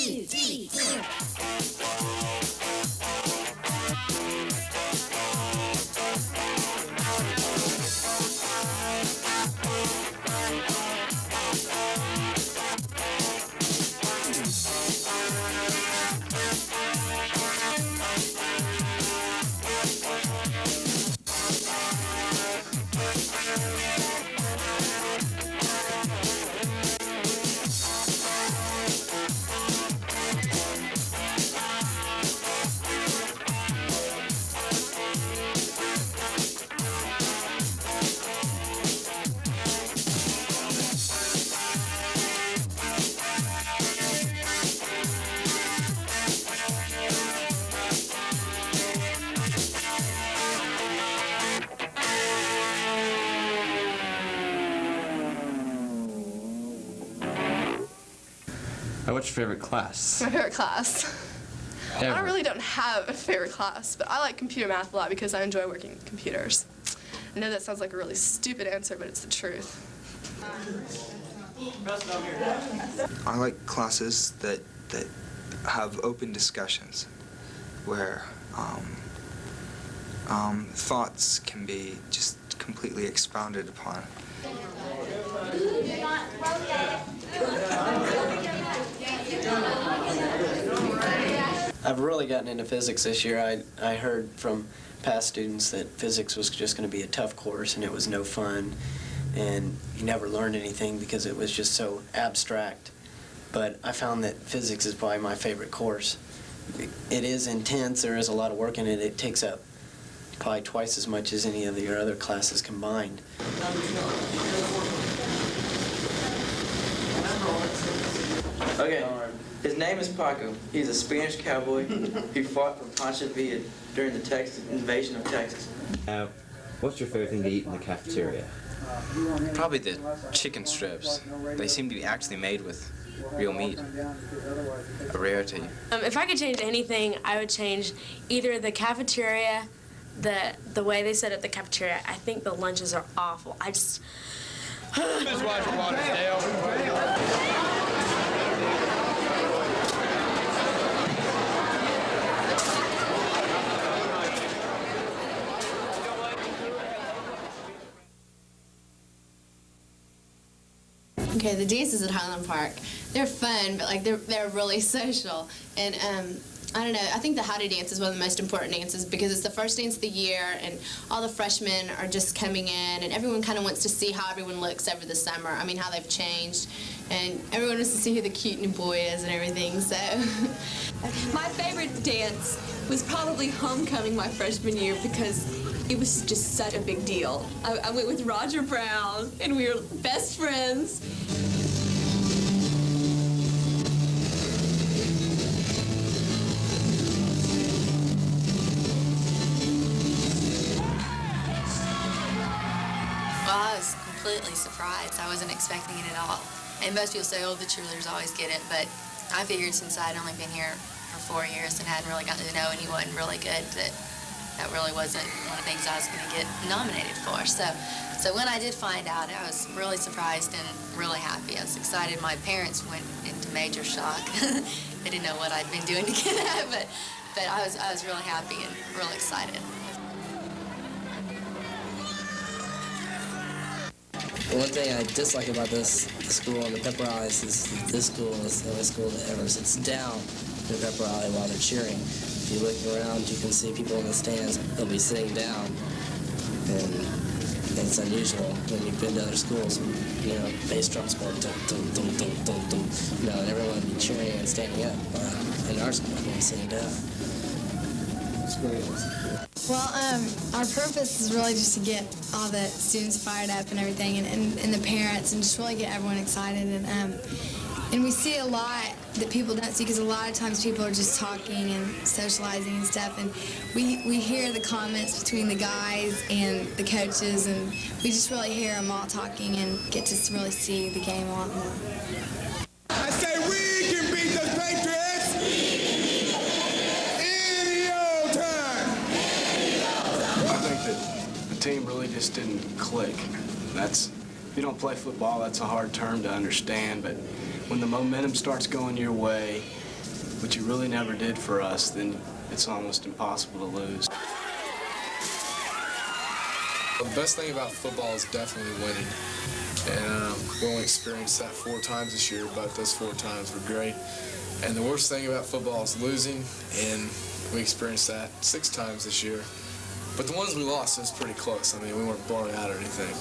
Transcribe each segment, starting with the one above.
2, 3, 4. What's your favorite class? My favorite class? Ever. I don't have a favorite class, but I like computer math a lot because I enjoy working with computers. I know that sounds like a really stupid answer, but it's the truth. I like classes that have open discussions where thoughts can be just completely expounded upon. I've really gotten into physics this year. I heard from past students that physics was just going to be a tough course and it was no fun and you never learned anything because it was just so abstract. But I found that physics is probably my favorite course. It is intense, there is a lot of work in it. It takes up probably twice as much as any of your other classes combined. Okay, his name is Paco. He's a Spanish cowboy who fought for Pancho Villa during the Texas invasion of Texas. What's your favorite thing to eat in the cafeteria? Probably the chicken strips. They seem to be actually made with real meat. A rarity. If I could change anything, I would change either the cafeteria, the way they set up the cafeteria. I think the lunches are awful. I just... Miss Wadsworth-Dale. Okay, the dances at Highland Park, they're fun, but like they're really social. And I don't know, I think the Howdy Dance is one of the most important dances because it's the first dance of the year and all the freshmen are just coming in and everyone kind of wants to see how everyone looks over the summer. I mean, how they've changed. And everyone wants to see who the cute new boy is and everything, so. My favorite dance was probably homecoming my freshman year because it was just such a big deal. I went with Roger Brown, and we were best friends. Well, I was completely surprised. I wasn't expecting it at all. And most people say, oh, the cheerleaders always get it, but I figured since I'd only been here for 4 years and hadn't really gotten to know anyone really good, that really wasn't one of the things I was going to get nominated for. So when I did find out, I was really surprised and really happy. I was excited. My parents went into major shock. They didn't know what I'd been doing to get that, but I was really happy and really excited. One thing I dislike about this school and the pep rallies is this school is the only school that ever sits down in the pep rally while they're cheering. If you look around, you can see people in the stands. They'll be sitting down, and it's unusual when you've been to other schools. You know, bass drums going dum dum dum dum dum dum. You know, and everyone will be cheering and standing up. In our school, everyone's sitting down. It's great. Well, our purpose is really just to get all the students fired up and everything, and the parents, and just really get everyone excited. And we see a lot that people don't see because a lot of times people are just talking and socializing and stuff, and we hear the comments between the guys and the coaches, and we just really hear them all talking and get to really see the game a lot more. I say we can beat the Patriots any old time. I think that the team really just didn't click. If you don't play football, that's a hard term to understand, but when the momentum starts going your way what you really never did for us, then it's almost impossible to lose. The best thing about football is definitely winning. And we only experienced that 4 times this year, but those 4 times were great. And the worst thing about football is losing, and we experienced that 6 times this year. But the ones we lost, it was pretty close. I mean, we weren't blown out or anything.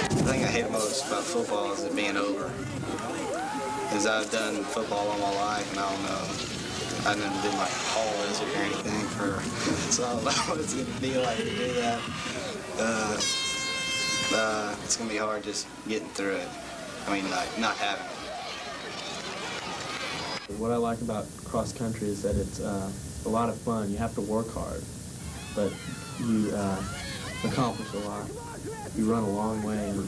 The thing I hate most about football is it being over. Because I've done football all my life, and I don't know. I never did my hallways or anything so I don't know what it's going to be like to do that. It's going to be hard just getting through it. I mean, like, not having it. What I like about cross country is that it's a lot of fun. You have to work hard, but you accomplish a lot. You run a long way, and it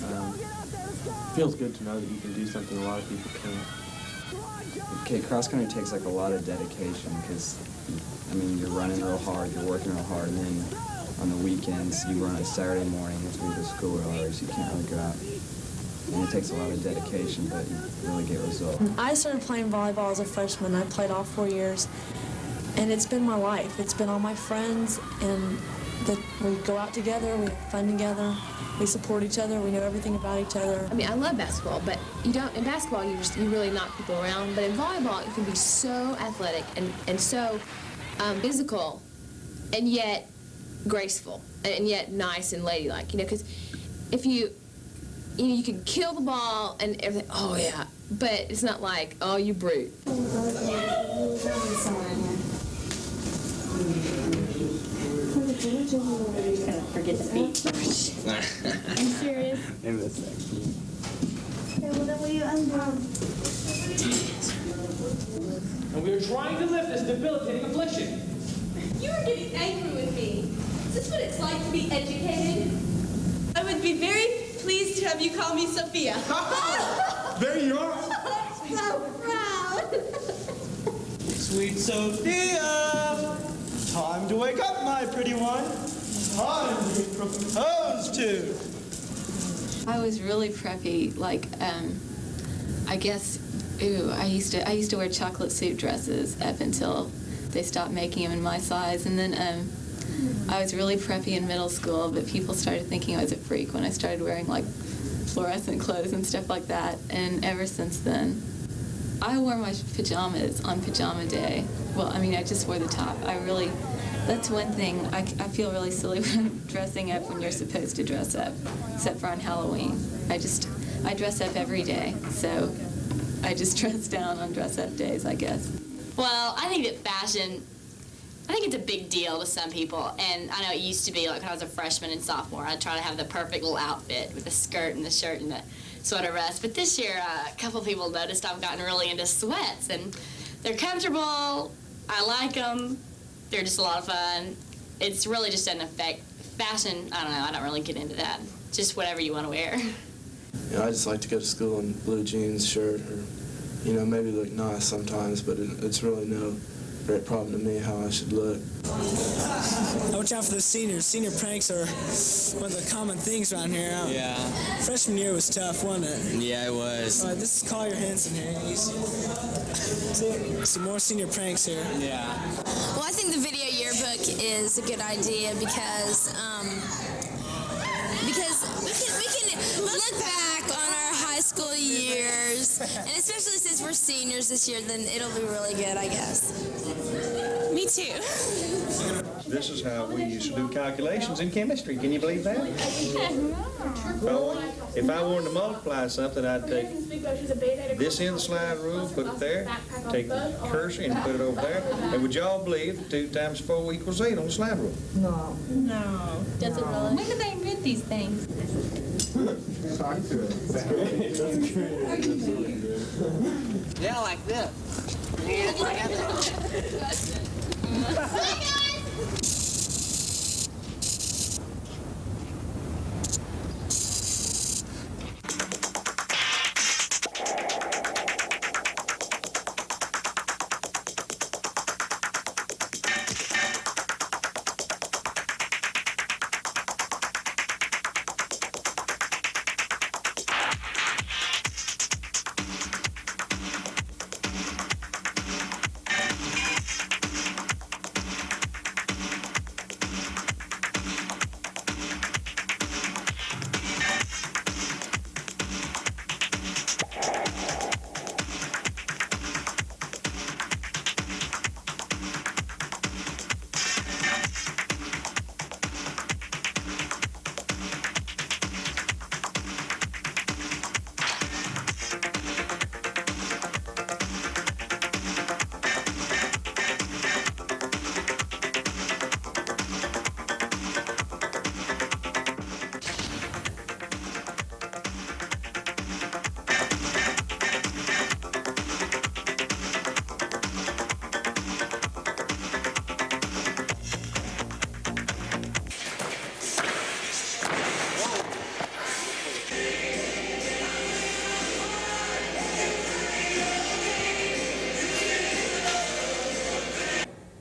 feels good to know that you can do something a lot of people can't. Okay, cross country takes like a lot of dedication because, I mean, you're running real hard, you're working real hard, and then on the weekends you run a Saturday morning, you have to leave the school early, so you can't really go out. And it takes a lot of dedication, but you really get results. I started playing volleyball as a freshman. I played all 4 years, and it's been my life. It's been all my friends, and we go out together, we have fun together, we support each other, we know everything about each other. I mean, I love basketball, but you don't. In basketball, you really knock people around. But in volleyball, you can be so athletic and so physical, and yet graceful, and yet nice and ladylike. You know, because if you can kill the ball and everything. Oh yeah, but it's not like, oh, you brute. Forget the beat. I'm serious. Maybe that's Okay, well then will you And we are trying to lift this debilitating affliction. You are getting angry with me. Is this what it's like to be educated? I would be very pleased to have you call me Sophia. There you are. I'm so proud. Sweet Sophia, time to wake up, my pretty one. Time to be proposed to. I was really preppy, like, I guess, I used to wear chocolate suit dresses up until they stopped making them in my size, and then I was really preppy in middle school, but people started thinking I was a freak when I started wearing, like, fluorescent clothes and stuff like that, and ever since then, I wore my pajamas on pajama day. Well, I mean, I just wore the top. That's one thing. I feel really silly when I'm dressing up when you're supposed to dress up, except for on Halloween. I dress up every day, so I just dress down on dress-up days, I guess. Well, I think that fashion, I think it's a big deal to some people, and I know it used to be, like when I was a freshman and sophomore, I'd try to have the perfect little outfit with the skirt and the shirt and the sweater vest, but this year a couple people noticed I've gotten really into sweats, and they're comfortable, I like them, they're just a lot of fun. It's really just an effect. Fashion, I don't know, I don't really get into that. Just whatever you want to wear. You know, I just like to go to school in blue jeans, shirt, or, maybe look nice sometimes, but it's really no great problem to me how I should look. Watch out for the seniors. Senior pranks are one of the common things around here. Yeah. Freshman year was tough, wasn't it? Yeah, it was. This is Collier Henson here. See more senior pranks here. Yeah. Well, I think the video yearbook is a good idea because we can look back on our high school years, and especially since we're seniors this year, then it'll be really good, I guess. Me too. This is how we used to do calculations in chemistry. Can you believe that? Well, if I wanted to multiply something, I'd take this in the slide rule, put it there, take the cursor and put it over there. And would y'all believe that 2 times 4 equals 8 on the slide rule? No. Doesn't really. When did they invent these things? Yeah, like this.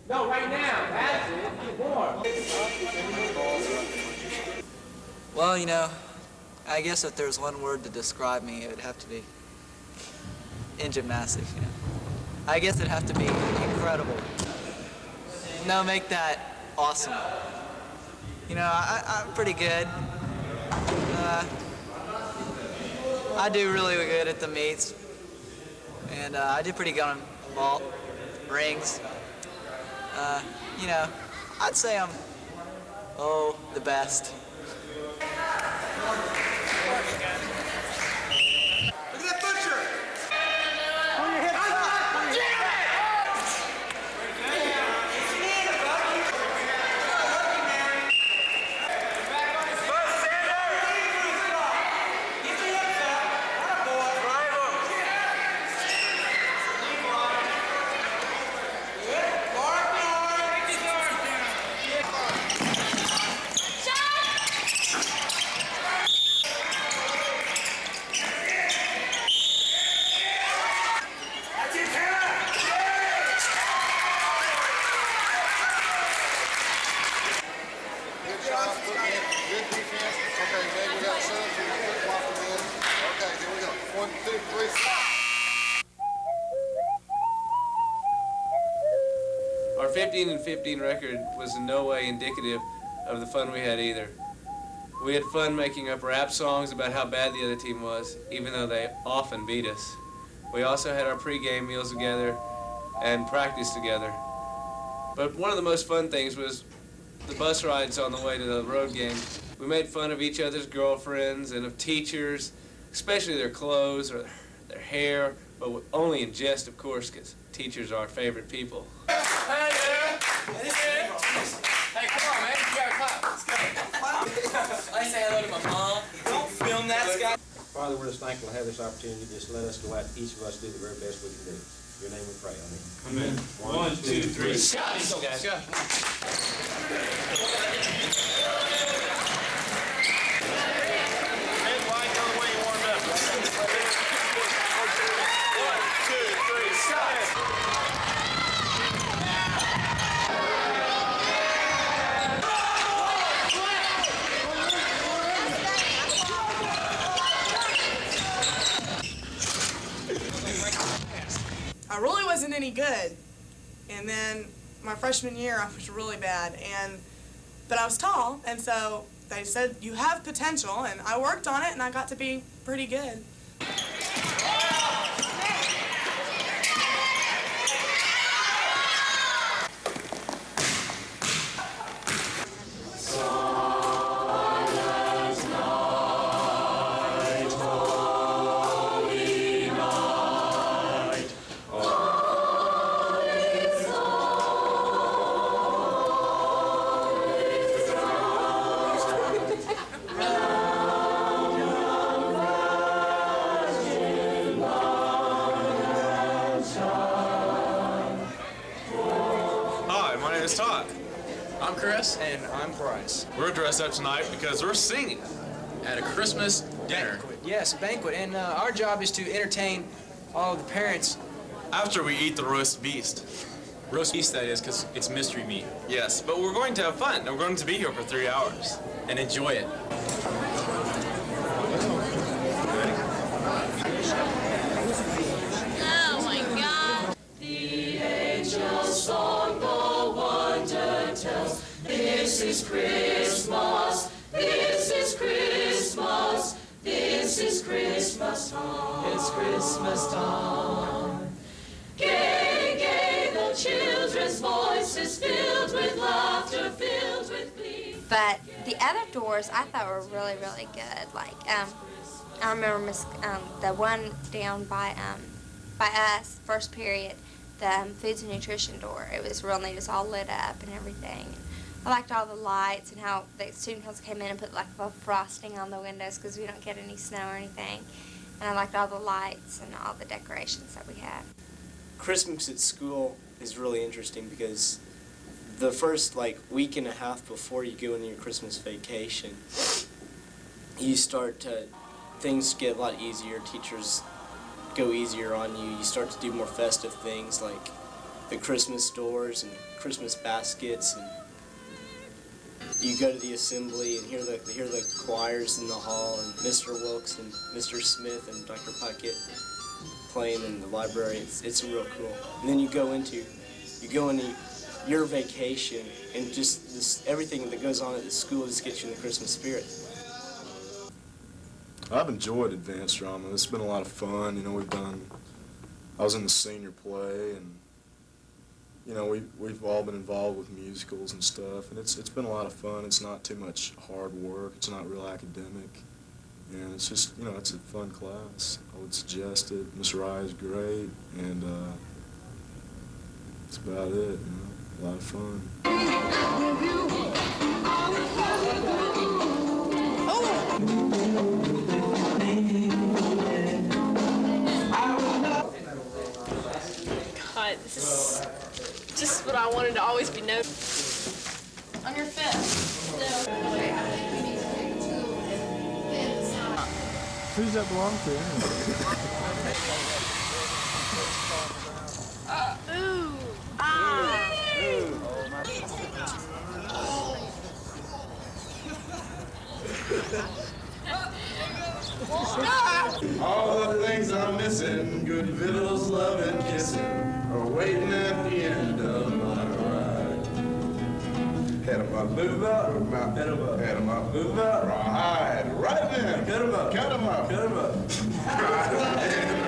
No, right now. That's it. Get warm. Well, you know, I guess if there's one word to describe me, it would have to be in gymnastics, you know. I guess it'd have to be incredible. No, make that awesome. You know, I'm pretty good. I do really good at the meets. And I do pretty good on vault, rings. You know, I'd say I'm, the best. Look at that butcher! Pull your hips up! Our 15-15 record was in no way indicative of the fun we had either. We had fun making up rap songs about how bad the other team was, even though they often beat us. We also had our pregame meals together and practiced together. But one of the most fun things was the bus rides on the way to the road games. We made fun of each other's girlfriends and of teachers, especially their clothes or their hair, but only in jest, of course, because teachers are our favorite people. Hey there! Hey, come on, man. You gotta clap. Let's go. I say hello to my mom. Don't film that, Scott. Father, we're just thankful to have this opportunity. Just let us go out, each of us do the very best we can do. In your name we pray. Amen. Amen. 1, 2, 3. Scott! Let's go, guys. Scott. wasn't any good. And then my freshman year, I was really bad. But I was tall, and so they said, you have potential, and I worked on it, and I got to be pretty good. I'm Chris. And I'm Bryce. We're dressed up tonight because we're singing at a Christmas dinner. Banquet. Yes, a banquet. And our job is to entertain all of the parents. After we eat the roast beast. Roast beast, that is, because it's mystery meat. Yes, but we're going to have fun. And we're going to be here for 3 hours and enjoy it. Oh my God. The angels song the wonder tells. This is Christmas. This is Christmas. This is Christmas time. It's Christmas time. Gay, gay, the children's voices filled with laughter, filled with glee. But the other doors I thought were really, really good. Like, I remember the one down by us, first period, the foods and nutrition door. It was real neat. It was all lit up and everything. I liked all the lights and how the student council came in and put like a frosting on the windows because we don't get any snow or anything. And I liked all the lights and all the decorations that we had. Christmas at school is really interesting because the first week and a half before you go into your Christmas vacation, you start to, things get a lot easier. Teachers go easier on you. You start to do more festive things like the Christmas doors and Christmas baskets, and you go to the assembly and hear the choirs in the hall, and Mr. Wilkes and Mr. Smith and Dr. Puckett playing in the library. It's real cool. And then you go into your vacation, and just everything that goes on at the school just gets you in the Christmas spirit. I've enjoyed advanced drama. It's been a lot of fun. I was in the senior play, and we've all been involved with musicals and stuff, and it's been a lot of fun. It's not too much hard work. It's not real academic, and it's just it's a fun class. I would suggest it. Miss Rye is great, and that's about it. A lot of fun. God, this is just what I wanted to always be known. On your fifth. Who's that belong to? Ooh. Ah. All the things I'm missing, good victuals, love, and kissing, are waiting at the end of my ride. Head 'em up, move up, head 'em up, head 'em up, move up, right then, cut 'em up, cut 'em up, cut 'em up. Right then,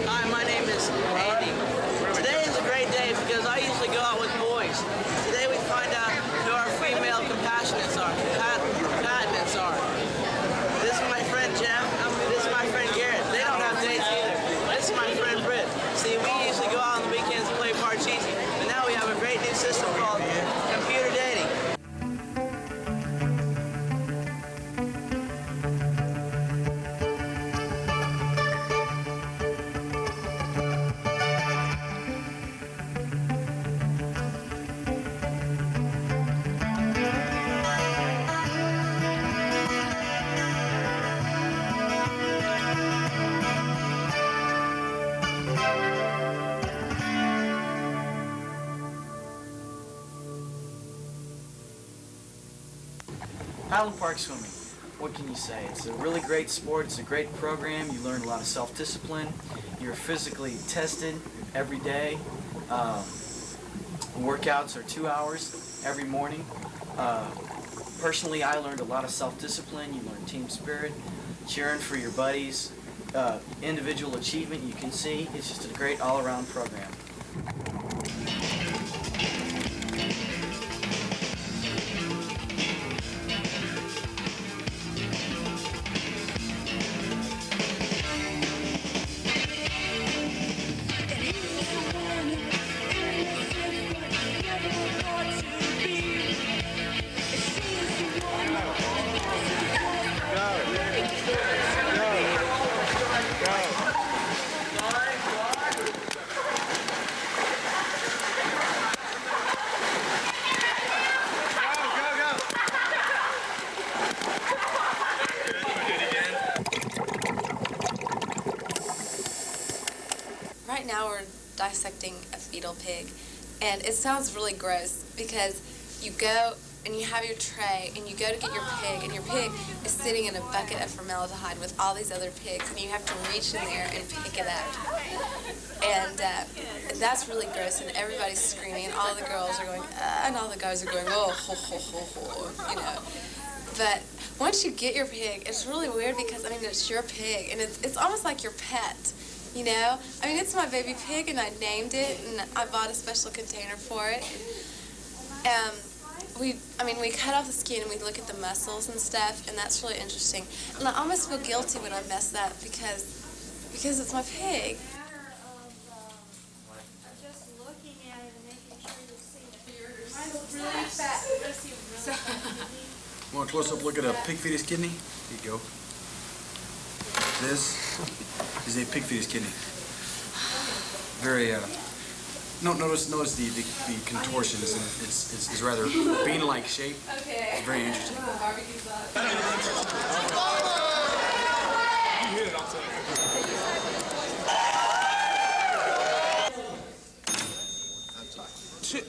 Hi, my name is Andy. Today is a great day because I usually go out with boys. Today we find out who our female compassionates are, compatants Highland Park Swimming, what can you say? It's a really great sport. It's a great program. You learn a lot of self-discipline. You're physically tested every day. Workouts are 2 hours every morning. Personally, I learned a lot of self-discipline. You learn team spirit, cheering for your buddies, individual achievement you can see. It's just a great all-around program. Right now we're dissecting a fetal pig, and it sounds really gross because you go and you have your tray and you go to get your pig, and your pig is sitting in a bucket of formaldehyde with all these other pigs, and you have to reach in there and pick it up. And that's really gross, and everybody's screaming, and all the girls are going, and all the guys are going, oh, ho, ho, ho, ho, you know. But once you get your pig, it's really weird because, I mean, it's your pig, and it's almost like your pet. You know, I mean, it's my baby pig, and I named it, and I bought a special container for it. We cut off the skin and we look at the muscles and stuff, and that's really interesting. And I almost feel guilty when I mess that because it's my pig. Just looking at it and making sure you see it. Mine's really fat. Want a close-up look at a pig fetus kidney? Here you go. This is a pig fetus kidney. Very, notice the contortions, and it's rather bean-like shape. Okay. It's very interesting.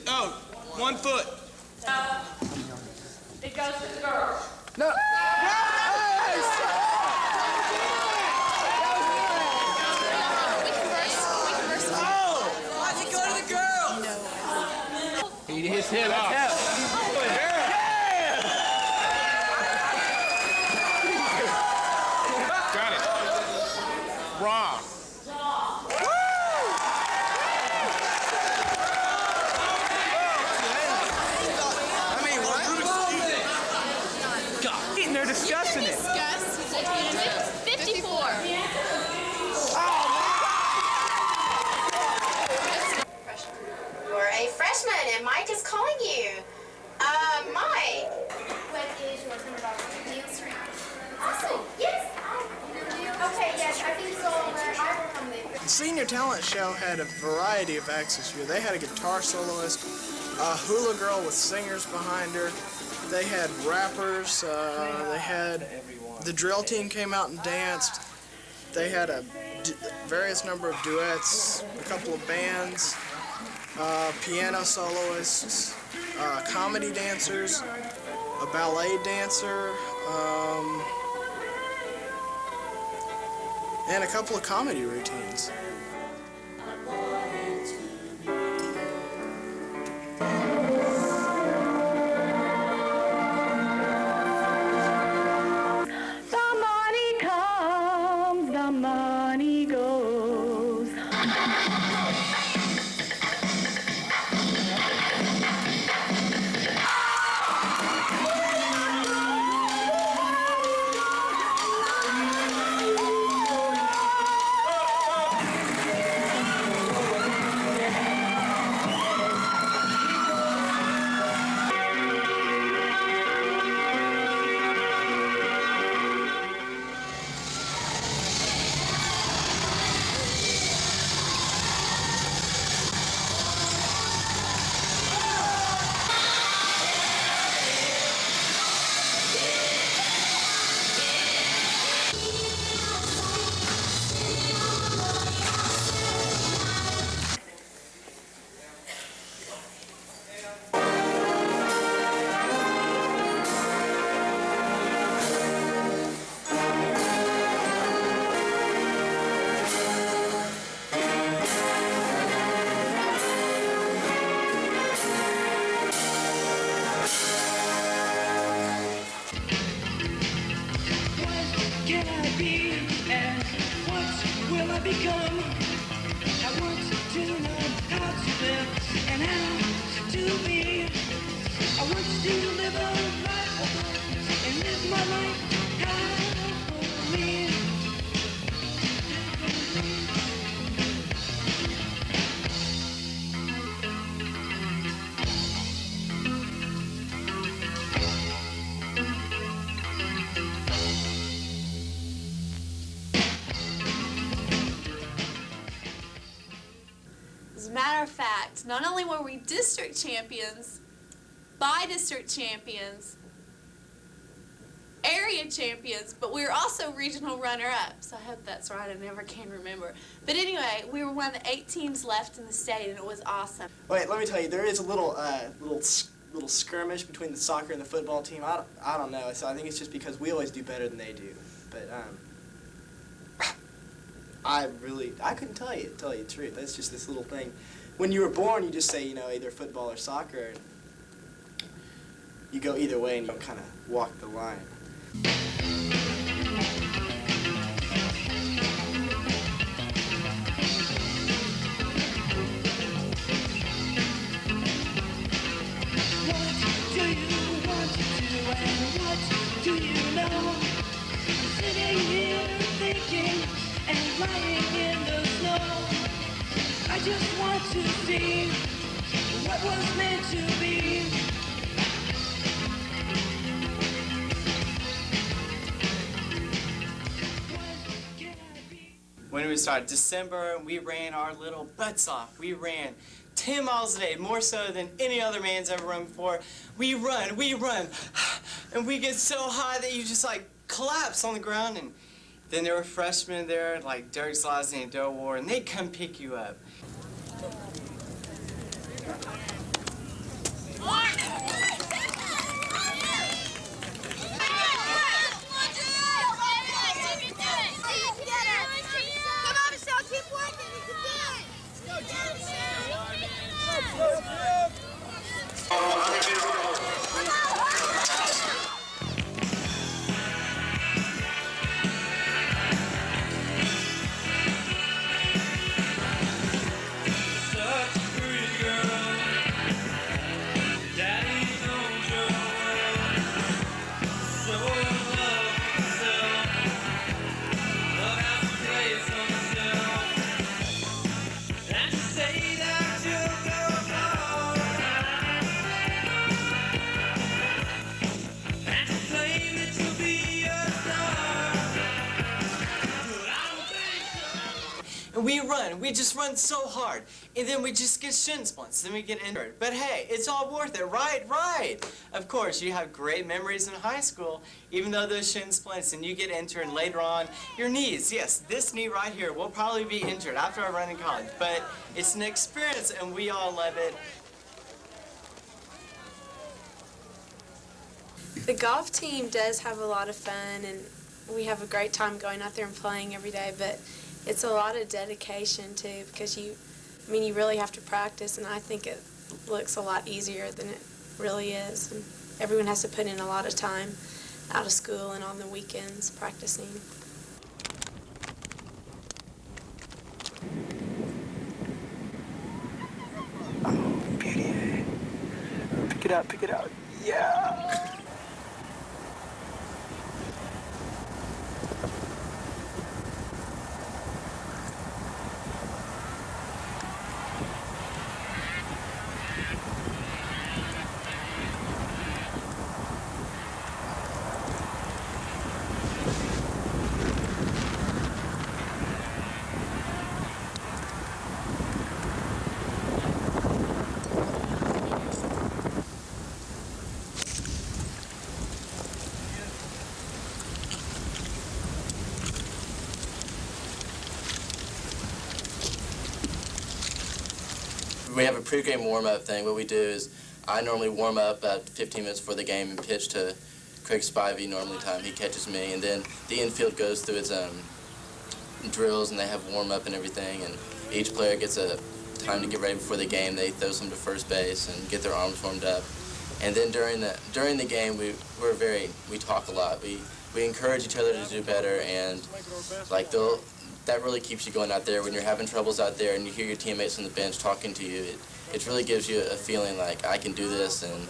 Oh, 1 foot. It goes to the girl. No. He hits him up. Got it. Wrong. God, they're discussing it. 54. You're a freshman, and Mike is calling you. Mike. What is your $100 deal stream? Oh, yes. Okay, yes, I think so. I will come there. The Senior Talent Show had a variety of acts this year. They had a guitar soloist, a hula girl with singers behind her. They had rappers. They had the drill team came out and danced. They had a various number of duets, a couple of bands, piano soloists, comedy dancers, a ballet dancer, and a couple of comedy routines. The money comes, the money goes. would still live a life of those and live my life happily. As a matter of fact, not only were we district champions, by-district champions, area champions, but we were also regional runner-up. So I hope that's right. I never can remember. But anyway, we were one of the 8 teams left in the state, and it was awesome. Wait, let me tell you, there is a little skirmish between the soccer and the football team. I don't know. So I think it's just because we always do better than they do. But I couldn't tell you the truth. That's just this little thing. When you were born, you just say, you know, either football or soccer. And you go either way, and you kind of walk the line. What do you want to do and what do you know? I'm sitting here thinking and lying in the snow. I just want to see what was meant to be. When we started December, we ran our little butts off. We ran 10 miles a day, more so than any other man's ever run before. We run, and we get so high that you just like collapse on the ground. And then there were freshmen there, like Derek Slosny and Joe Ward, and they'd come pick you up. We just run so hard, and then we just get shin splints, then we get injured. But hey, it's all worth it, right? Right. Of course, you have great memories in high school, even though those shin splints, and you get injured later on. Your knees, yes, this knee right here will probably be injured after I run in college, but it's an experience, and we all love it. The golf team does have a lot of fun, and we have a great time going out there and playing every day, but it's a lot of dedication too, because you really have to practice, and I think it looks a lot easier than it really is. And everyone has to put in a lot of time out of school and on the weekends practicing. Oh, beauty. Pick it out. Yeah. We have a pregame warm-up thing. What we do is I normally warm up about 15 minutes before the game and pitch to Craig Spivey normally time. He catches me, and then the infield goes through its drills, and they have warm-up and everything, and each player gets a time to get ready before the game. They throw some to first base and get their arms warmed up. And then during the game, we talk a lot. We encourage each other to do better, and like that really keeps you going out there when you're having troubles out there and you hear your teammates on the bench talking to you. It really gives you a feeling like I can do this, and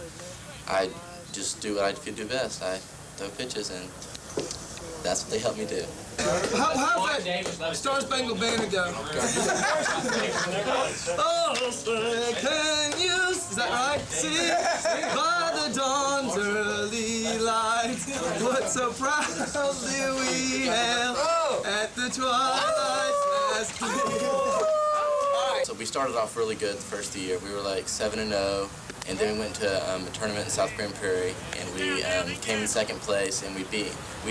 I just do what I do best. I throw pitches, and that's what they help me do. How's that Star Spangled Banner go? Oh, say, can you, is that right? See, by the dawn's early light, what so proudly we hailed at the twilight's last gleam. So we started off really good the first year. We were like 7-0, and then we went to a tournament in South Grand Prairie, and we came in second place, and we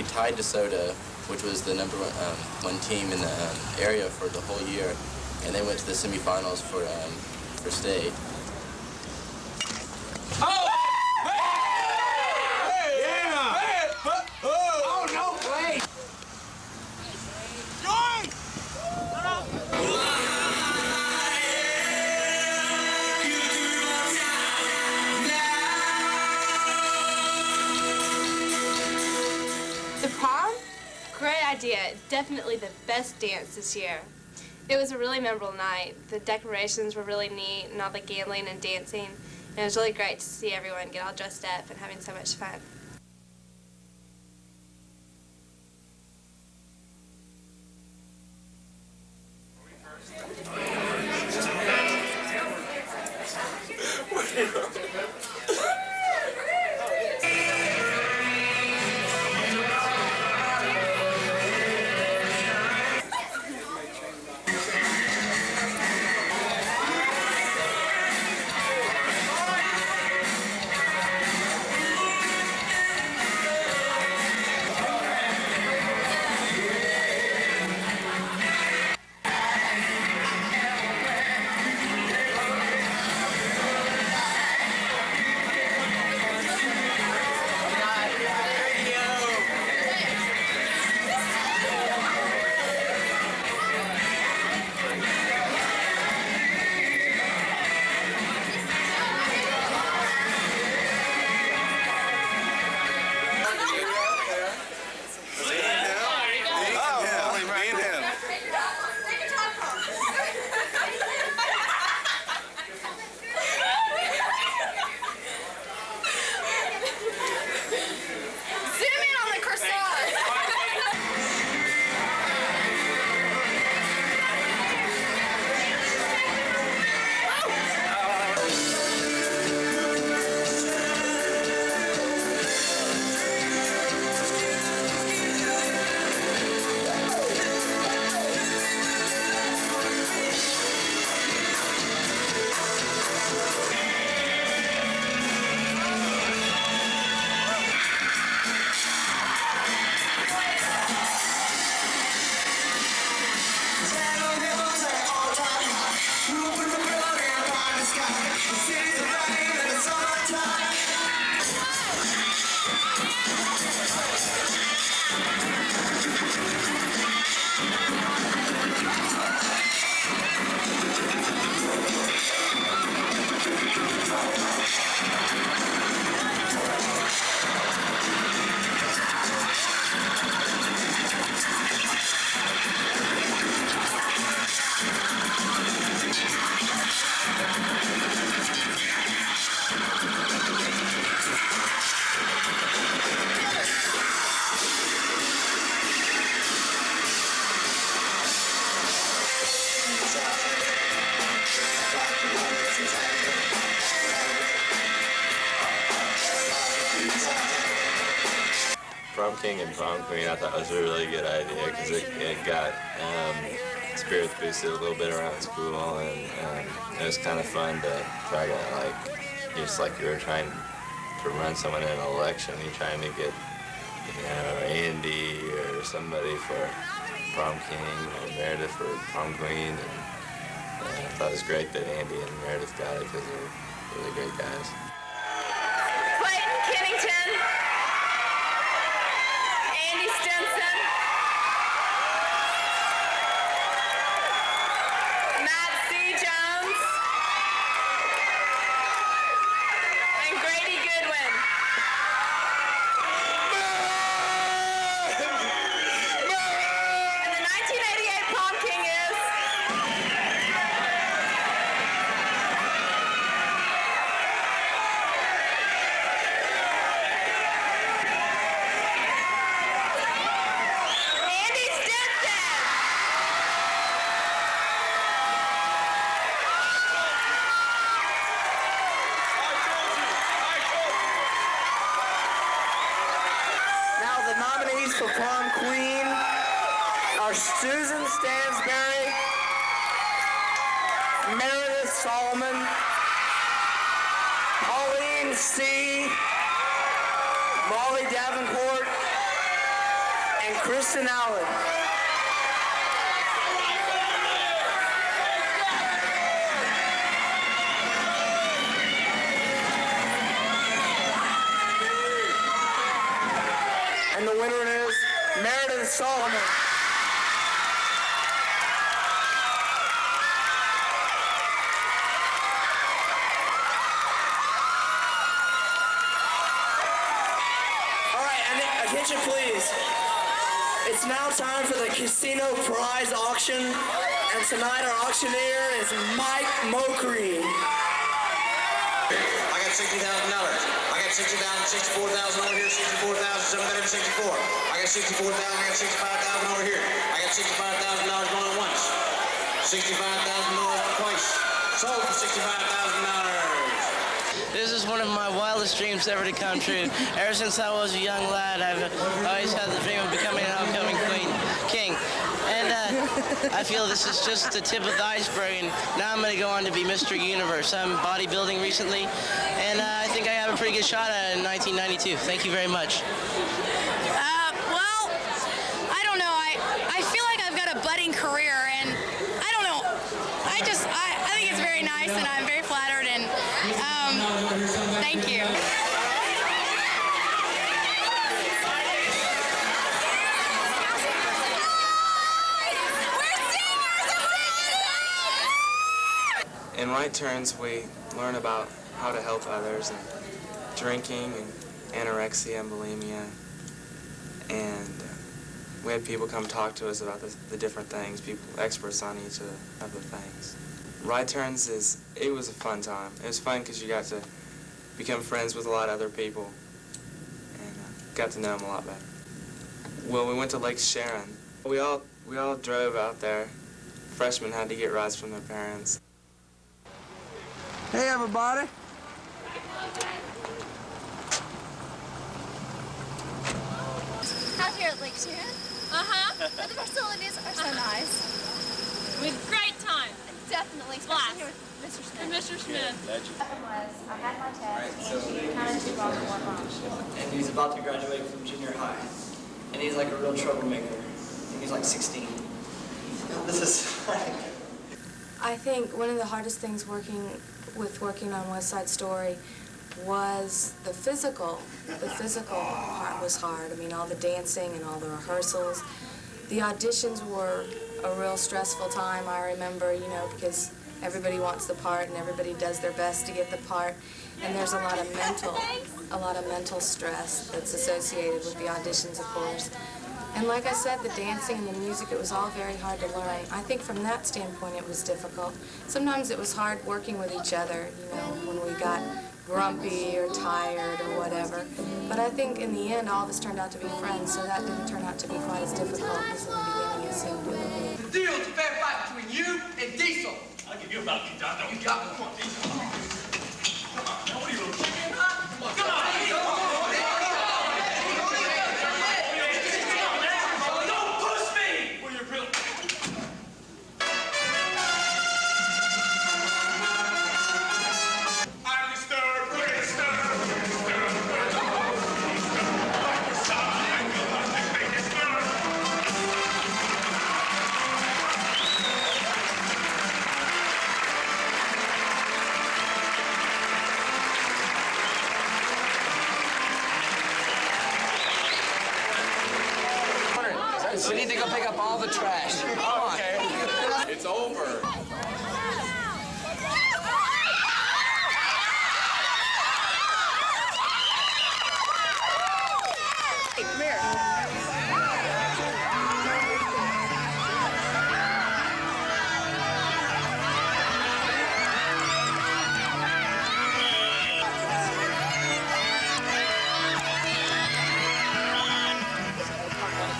tied DeSoto, which was the number one team in the area for the whole year, and they went to the semifinals for state. Oh! Hey! Yeah! Hey! Oh, no way! The prom? Great idea. Definitely the best dance this year. It was a really memorable night. The decorations were really neat and all the gambling and dancing. And it was really great to see everyone get all dressed up and having so much fun. Prom King and Prom Queen, I thought was a really good idea because it got spirits boosted a little bit around school, and it was kind of fun to try to, like, just like you were trying to run someone in an election, you're trying to get, you know, Andy or somebody for Prom King or Meredith for Prom Queen, and I thought it was great that Andy and Meredith got it because they're really great guys. Clayton Kennington, Andy Stinson, Matt C. Jones, and Grady Goodwin. And the 1988 Prom King is... please, for prom queen, our Susan Stansberry, Meredith Solomon, Pauline C., Molly Davenport, and Kristen Allen. And the winner is Meredith Solomon. All right, and attention please. It's now time for the casino prize auction, and tonight our auctioneer is Mike Mokry. I got $60,000. I got 60,000, 64,000 over here, 64,764. I got 64,000, I got 65,000 over here. I got $65,000 going at once. $65,000 twice. Sold for $65,000. This is one of my wildest dreams ever to come true. Ever since I was a young lad, I've always had the dream of becoming an upcoming king. And I feel this is just the tip of the iceberg, and now I'm going to go on to be Mr. Universe. I'm bodybuilding recently, and I think I have a pretty good shot at it in 1992. Thank you very much. Well, I don't know. I feel like I've got a budding career, and I don't know. I think it's very nice, and I'm very flattered, and thank you. In Right Turns, we learn about how to help others, and drinking and anorexia and bulimia, and we had people come talk to us about the different things, people, experts on each of the things. Right Turns it was a fun time. It was fun because you got to become friends with a lot of other people and got to know them a lot better. Well, we went to Lake Sharon. We all drove out there. Freshmen had to get rides from their parents. Hey everybody. Out here at Lake Sharon. But the facilities are so nice. We had a great time. Definitely, especially here with Mr. Smith. And Mr. Smith. What happened was, I had my test, and she kind of took off one wrong. And he's about to graduate from junior high. And he's like a real troublemaker. And he's like 16. This is I think one of the hardest things working on West Side Story was the physical. The physical part was hard. I mean, all the dancing and all the rehearsals. The auditions were a real stressful time, I remember, because everybody wants the part and everybody does their best to get the part. And there's a lot of mental stress that's associated with the auditions, of course. And like I said, the dancing and the music, it was all very hard to learn. I think from that standpoint, it was difficult. Sometimes it was hard working with each other, when we got grumpy or tired or whatever. But I think in the end, all of us turned out to be friends, so that didn't turn out to be quite as difficult as in the beginning it seemed it would be. The deal's a fair fight between you and Diesel. I'll give you a buck, you dog. You got me. Come on, Diesel. Come on, man. What are you, little chicken? Come on, come on. Don't push me! Well, you're real. We need to go pick up all the trash. Come on. It's over. Hey, come here.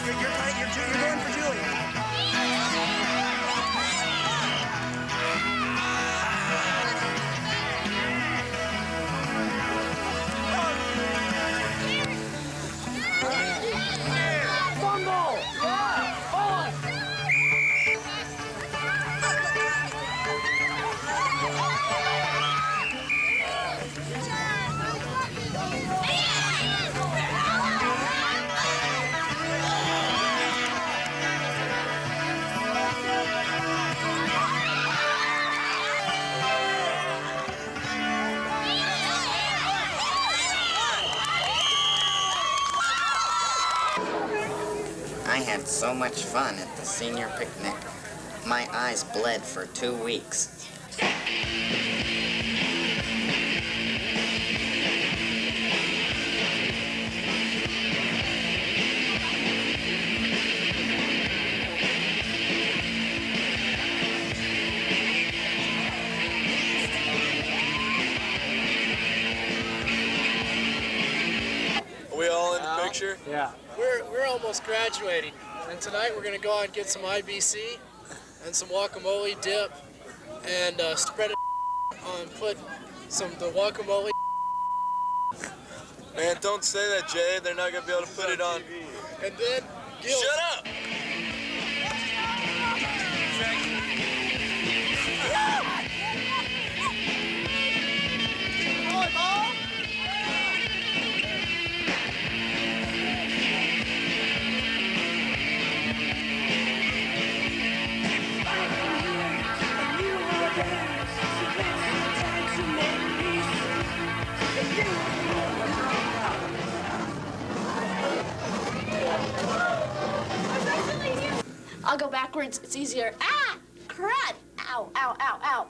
You're going for Julie. I had so much fun at the senior picnic. My eyes bled for 2 weeks. Are we all in the picture? Yeah. We're almost graduating, and tonight we're gonna go out and get some IBC and some guacamole dip, and spread it on, put the guacamole. Man, don't say that, Jay. They're not gonna be able to put it on. And then Gil. Shut up! I'll go backwards. It's easier. Ah! Crud! Ow, ow, ow, ow.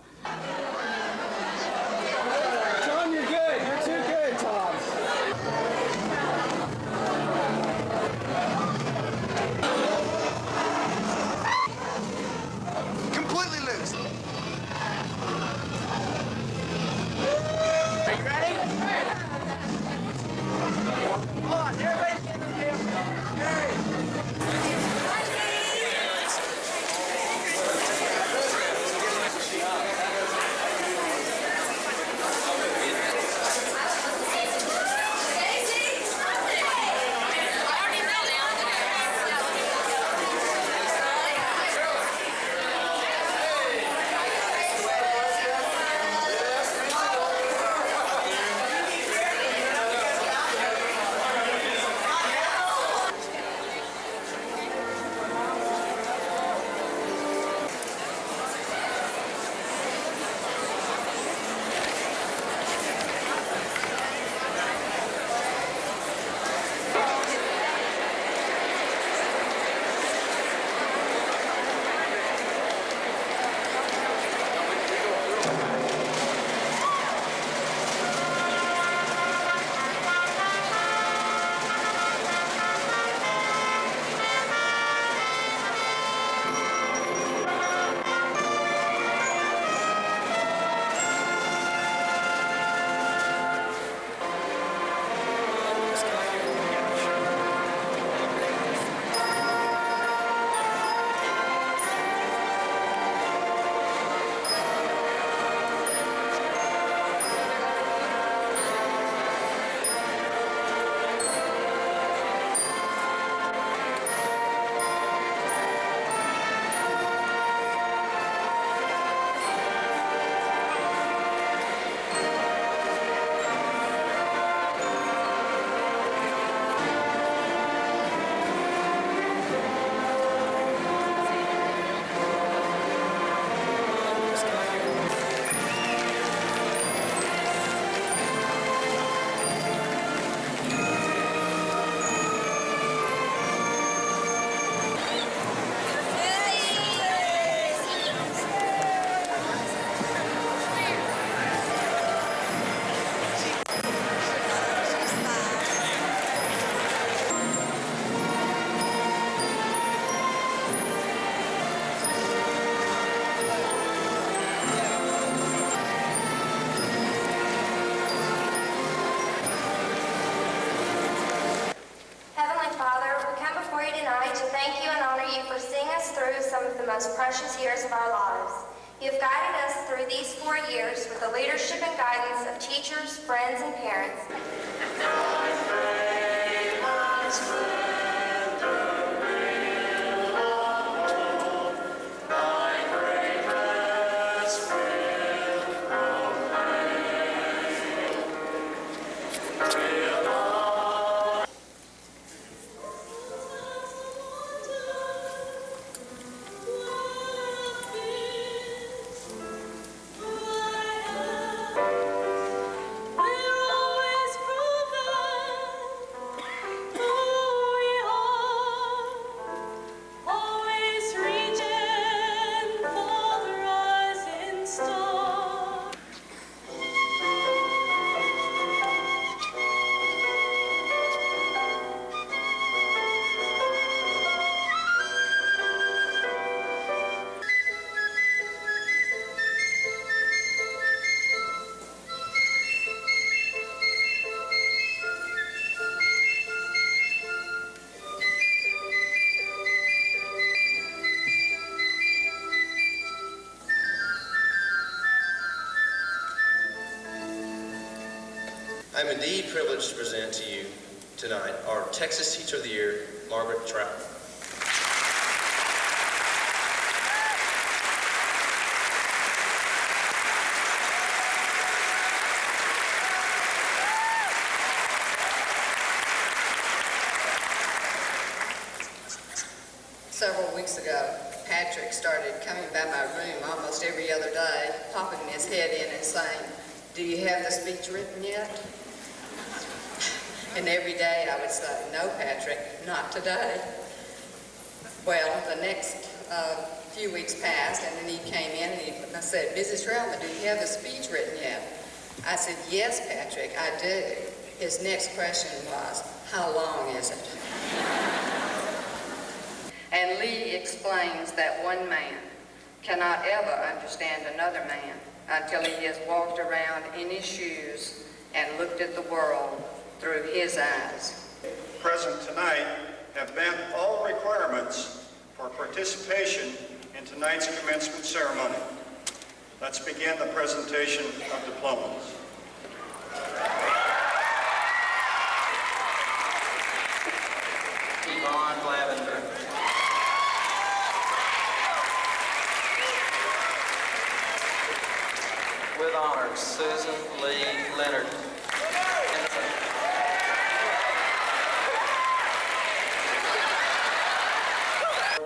Tom, you're good. You're too good, Tom. Completely loose. Are you ready? Hold on, everybody get in the damn. Hurry. Heavenly Father, we come before you tonight to thank you and honor you for seeing us through some of the most precious years of our lives. You have guided us through these 4 years with the leadership and guidance of teachers, friends, and parents. We're always proven. I'm indeed privileged to present to you tonight our Texas Teacher of the Year, Margaret Trout. Several weeks ago, Patrick started coming by my room almost every other day, popping his head in and saying, "Do you have the speech written yet?" And every day I would say, "No, Patrick, not today." Well, the next few weeks passed, and then he came in and I said, "Mrs. Troutman, do you have the speech written yet?" I said, "Yes, Patrick, I do." His next question was, "How long is it?" And Lee explains that one man cannot ever understand another man until he has walked around in his shoes and looked at the world through his eyes. Present tonight have met all requirements for participation in tonight's commencement ceremony. Let's begin the presentation of diplomas. Yvonne Lavender. With honors, Susan Lee Leonard.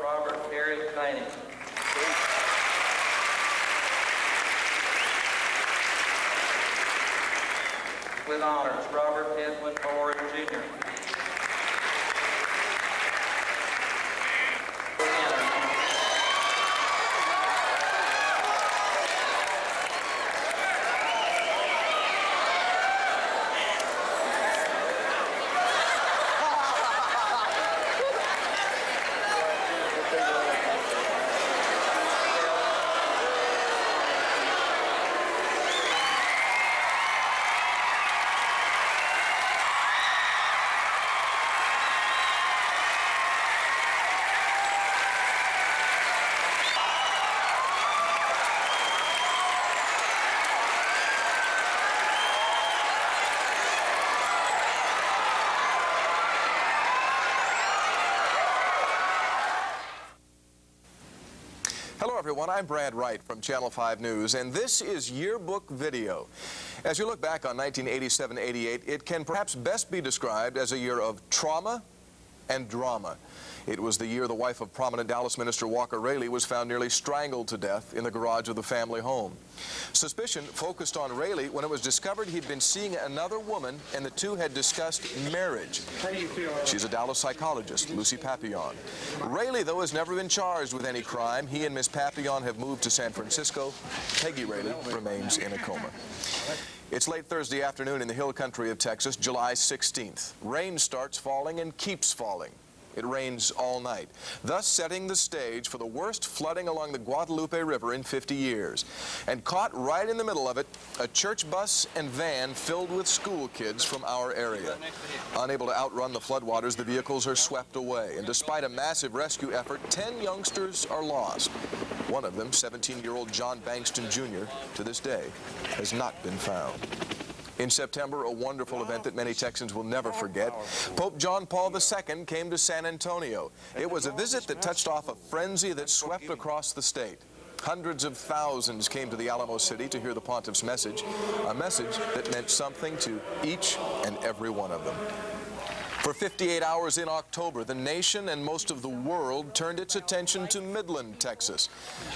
Robert Harry Fanning. With honors, Robert Edwin Moore, Jr. Hello everyone, I'm Brad Wright from Channel 5 News, and this is Yearbook Video. As you look back on 1987-88, it can perhaps best be described as a year of trauma and drama. It was the year the wife of prominent Dallas minister Walker Rayleigh was found nearly strangled to death in the garage of the family home. Suspicion focused on Rayleigh when it was discovered he'd been seeing another woman and the two had discussed marriage. How do you feel? She's a Dallas psychologist, Lucy Papillon. Rayleigh, though, has never been charged with any crime. He and Miss Papillon have moved to San Francisco. Peggy Rayleigh remains in a coma. It's late Thursday afternoon in the hill country of Texas, July 16th. Rain starts falling and keeps falling. It rains all night, thus setting the stage for the worst flooding along the Guadalupe River in 50 years. And caught right in the middle of it, a church bus and van filled with school kids from our area. Unable to outrun the floodwaters, the vehicles are swept away. And despite a massive rescue effort, 10 youngsters are lost. One of them, 17-year-old John Bankston Jr., to this day, has not been found. In September, a wonderful event that many Texans will never forget. Pope John Paul II came to San Antonio. It was a visit that touched off a frenzy that swept across the state. Hundreds of thousands came to the Alamo City to hear the pontiff's message, a message that meant something to each and every one of them. For 58 hours in October, the nation and most of the world turned its attention to Midland, Texas.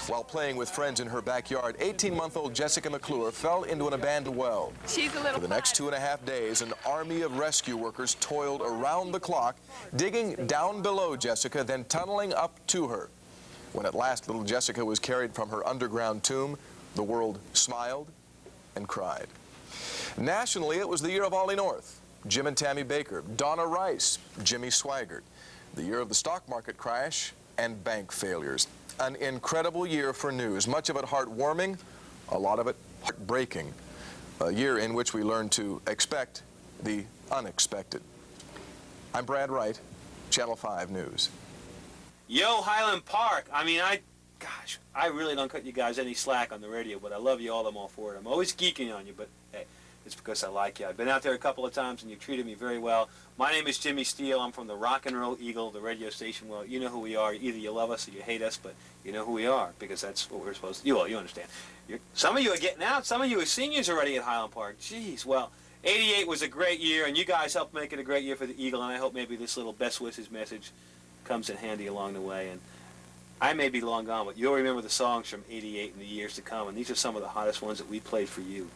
While playing with friends in her backyard, 18-month-old Jessica McClure fell into an abandoned well. For the next 2.5 days, an army of rescue workers toiled around the clock, digging down below Jessica, then tunneling up to her. When at last little Jessica was carried from her underground tomb, the world smiled and cried. Nationally, it was the year of Ollie North, Jim and Tammy Baker, Donna Rice, Jimmy Swaggart, the year of the stock market crash and bank failures. An incredible year for news, much of it heartwarming, a lot of it heartbreaking. A year in which we learned to expect the unexpected. I'm Brad Wright, Channel 5 News. Yo, Highland Park. I mean, I really don't cut you guys any slack on the radio, but I love you all. I'm all for it. I'm always geeking on you, but hey, it's It's because I like you. I've been out there a couple of times, and you've treated me very well. My name is Jimmy Steele. I'm from the Rock and Roll Eagle, the radio station. Well, you know who we are. Either you love us or you hate us, but you know who we are because that's what we're supposed to do. Well, you understand. Some of you are getting out. Some of you are seniors already at Highland Park. Jeez, well, 88 was a great year, and you guys helped make it a great year for the Eagle, and I hope maybe this little best wishes message comes in handy along the way. And I may be long gone, but you'll remember the songs from 88 in the years to come, and these are some of the hottest ones that we played for you.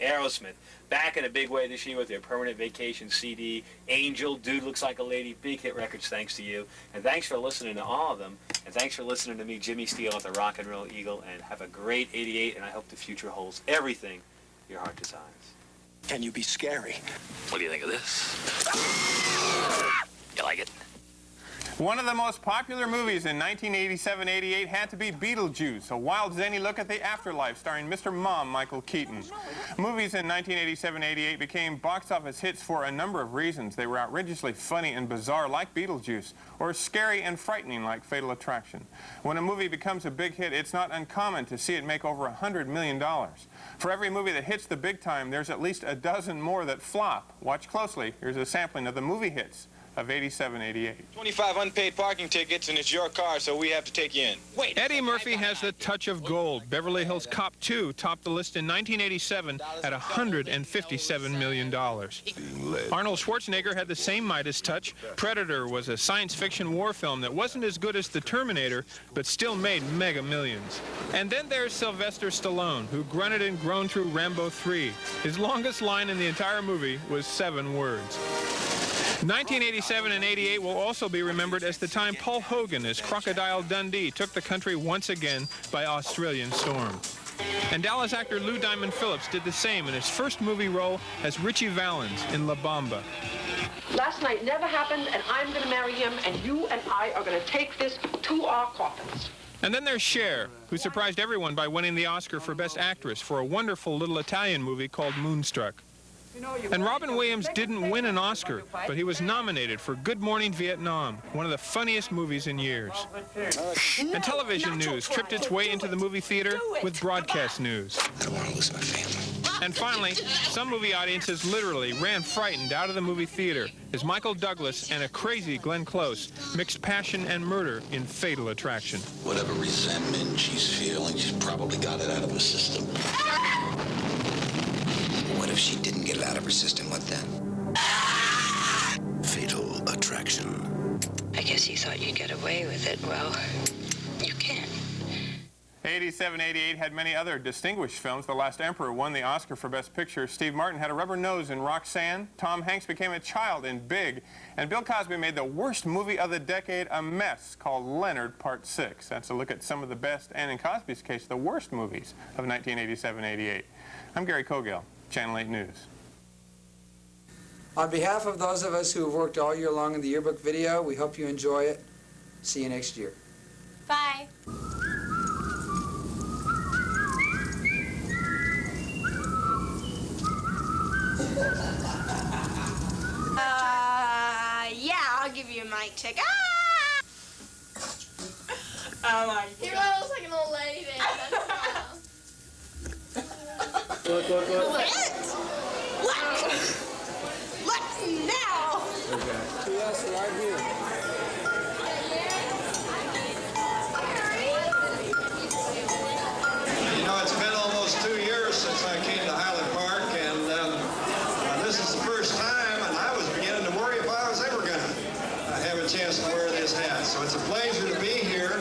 Aerosmith, back in a big way this year with their Permanent Vacation CD, Angel, Dude Looks Like a Lady, big hit records thanks to you. And thanks for listening to all of them. And thanks for listening to me, Jimmy Steele at the Rock and Roll Eagle. And have a great 88, and I hope the future holds everything your heart desires. Can you be scary? What do you think of this? You like it? One of the most popular movies in 1987-88 had to be Beetlejuice, a wild, zany look at the afterlife starring Mr. Mom Michael Keaton. Movies in 1987-88 became box office hits for a number of reasons. They were outrageously funny and bizarre like Beetlejuice, or scary and frightening like Fatal Attraction. When a movie becomes a big hit, it's not uncommon to see it make over $100 million. For every movie that hits the big time, there's at least a dozen more that flop. Watch closely. Here's a sampling of the movie hits of 87-88. 25 unpaid parking tickets, and it's your car, so we have to take you in. Wait. Eddie Murphy has the touch of gold. Beverly Hills Cop 2 topped the list in 1987 at $157 million. Arnold Schwarzenegger had the same Midas touch. Predator was a science fiction war film that wasn't as good as The Terminator, but still made mega millions. And then there's Sylvester Stallone, who grunted and groaned through Rambo 3. His longest line in the entire movie was 7 words. 1987 and 88 will also be remembered as the time Paul Hogan as Crocodile Dundee took the country once again by Australian storm. And Dallas actor Lou Diamond Phillips did the same in his first movie role as Richie Valens in La Bamba. Last night never happened, and I'm going to marry him, and you and I are going to take this to our coffins. And then there's Cher, who surprised everyone by winning the Oscar for Best Actress for a wonderful little Italian movie called Moonstruck. And Robin Williams didn't win an Oscar, but he was nominated for Good Morning Vietnam, one of the funniest movies in years. And television news tripped its way into the movie theater with broadcast news. I don't want to lose my family. And finally, some movie audiences literally ran frightened out of the movie theater as Michael Douglas and a crazy Glenn Close mixed passion and murder in Fatal Attraction. Whatever resentment she's feeling, she's probably got it out of her system. What if she didn't get it out of her system? What then? Fatal Attraction. I guess you thought you'd get away with it. Well, you can't. 87-88 had many other distinguished films. The Last Emperor won the Oscar for Best Picture. Steve Martin had a rubber nose in Roxanne. Tom Hanks became a child in Big. And Bill Cosby made the worst movie of the decade a mess called Leonard Part 6. That's a look at some of the best, and in Cosby's case, the worst movies of 1987-88. I'm Gary Cogill, Channel 8 News. On behalf of those of us who have worked all year long in the yearbook video, we hope you enjoy it. See you next year. Bye. Yeah, I'll give you a mic check. Ah! Oh my God. He really looks like an old lady then. Look. Look now. Okay. Yes, right here. You know, it's been almost 2 years since I came to Highland Park, and this is the first time, and I was beginning to worry if I was ever going to have a chance to wear this hat. So it's a pleasure to be here.